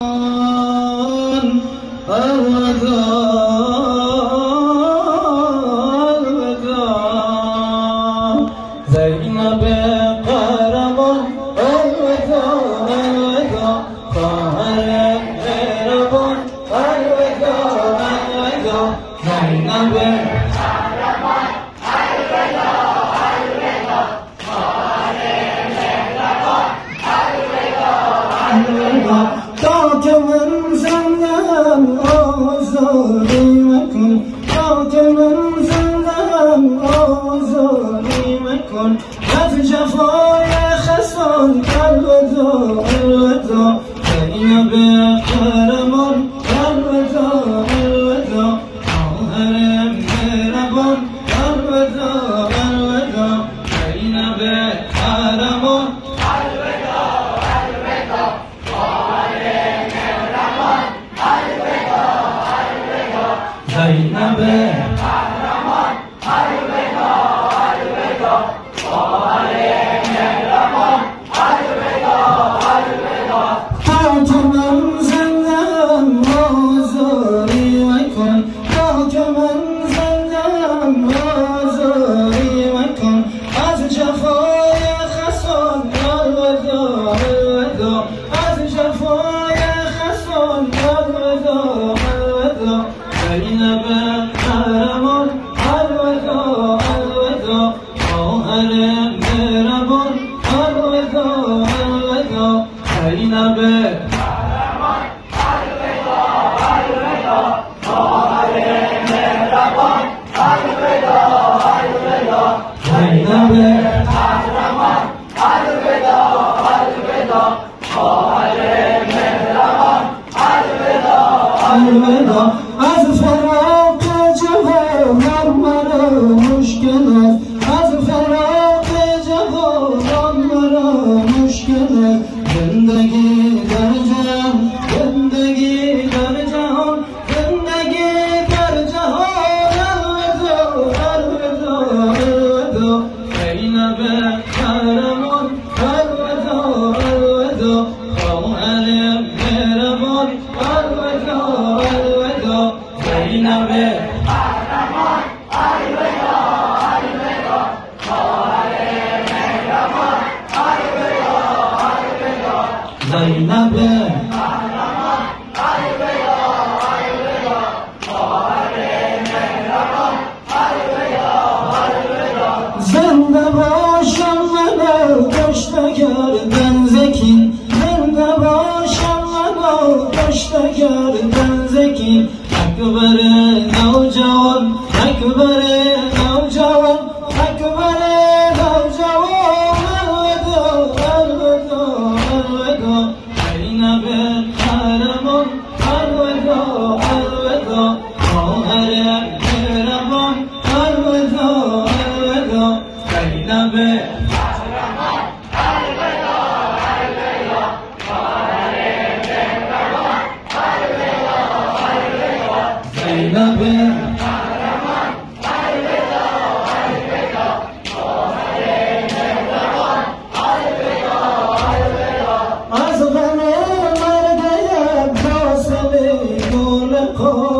زینب قهرمان الوداع الوداع خواهر مهربان الوداع الوداع زینب قهرمان الوداع الوداع خواهر مهربان الوداع الوداع تا که من زندم آزادی مکن تا که من زندم آزادی مکن از جفای خسان الوداع الوداع زینب قهرمان الوداع الوداع خواهر مهربان الوداع الوداع زینب قهرمان الوداع الوداع خواهر مهربان الوداع الوداع زینب قهرمان الوداع الوداع خواهر مهربان الوداع الوداع تا که من زندم آزاری مکن تا که من زندم آزاری مکن از جفای خسان الوداع الوداع از جفای خسان الوداع الوداع زینب قهرمان الوداع الوداع خواهر مهربان الوداع الوداع زینب قهرمان الوداع الوداع خواهر مهربان الوداع الوداع زینب قهرمان الوداع الوداع خواهر مهربان الوداع الوداع از فراق جوانان مرا مشکل است از فراق جوانان مرا مشکل است زندگی در جهان زندگی در جهان زندگی در جهان الوداع الوداع الوداع زینب قهرمان الوداع الوداع خواهر مهربان الوداع الوداع زینب قهرمان الوداع الوداع خواهر مهربان الوداع الوداع زینب قهرمان الوداع الوداع خواهر مهربان الوداع الوداع زنده باشم منو کشته کردن زکین زنده باشم منو کشته کردن زکین اکبر نوجوان اکبر نوجوان اکبر نوجوان الوداع الوداع الوداع زینب قهرمان الوداع الوداع خواهر مهربان الوداع الوداع زینب قهرمان الوداع الوداع خواهر مهربان الوداع الوداع زینب قهرمان الوداع الوداع خواهر مهربان الوداع الوداع از غم مرگ عباس بیگون قام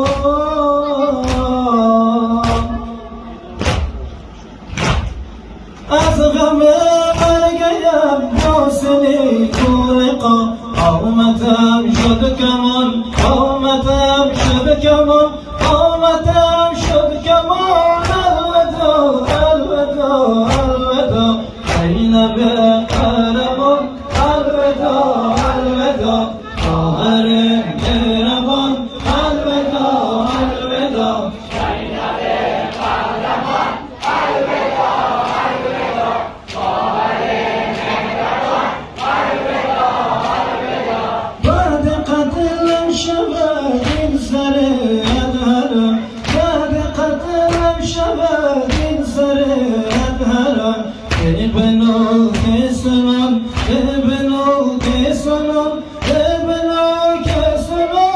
از غم مرگ عباس بیگون قام آمدم شد کمان آمدم شد کمان آمدم شد کمان الوداع الوداع الوداع زینب قهرمان الوداع الوداع خواهر مهربان الوداع الوداع زینب قهرمان الوداع الوداع خواهر مهربان الوداع الوداع بعد قتلم شود این سر ادهرم بعد قتلم شود این سر ادهرم ابنو کسنان ابنو کسنان ابنو کسنان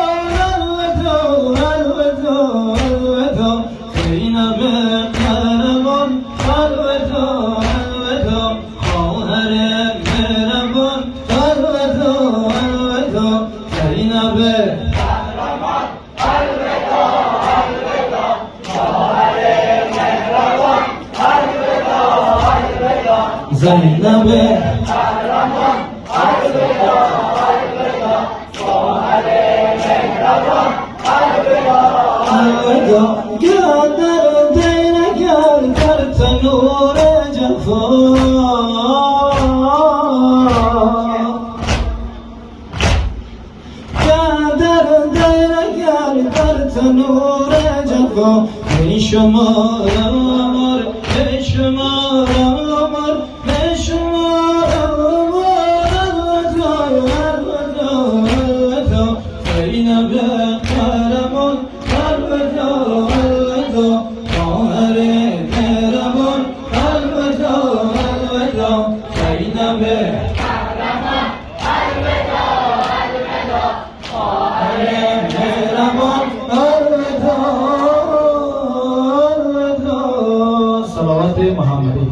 زینب قهرمان الوداع الوداع خواهر مهربان الوداع الوداع زینب قهرمان الوداع الوداع خواهر مهربان الوداع الوداع قدر دینک در تنور جفا نور جفا ای شما عمر ای شما عمر ای شما عمر زینب قهرمان الوداع الوداع خواهر مهربان الوداع الوداع زینب قهرمان الوداع الوداع خواهر مهربان الوداع الوداع صلوات محمدی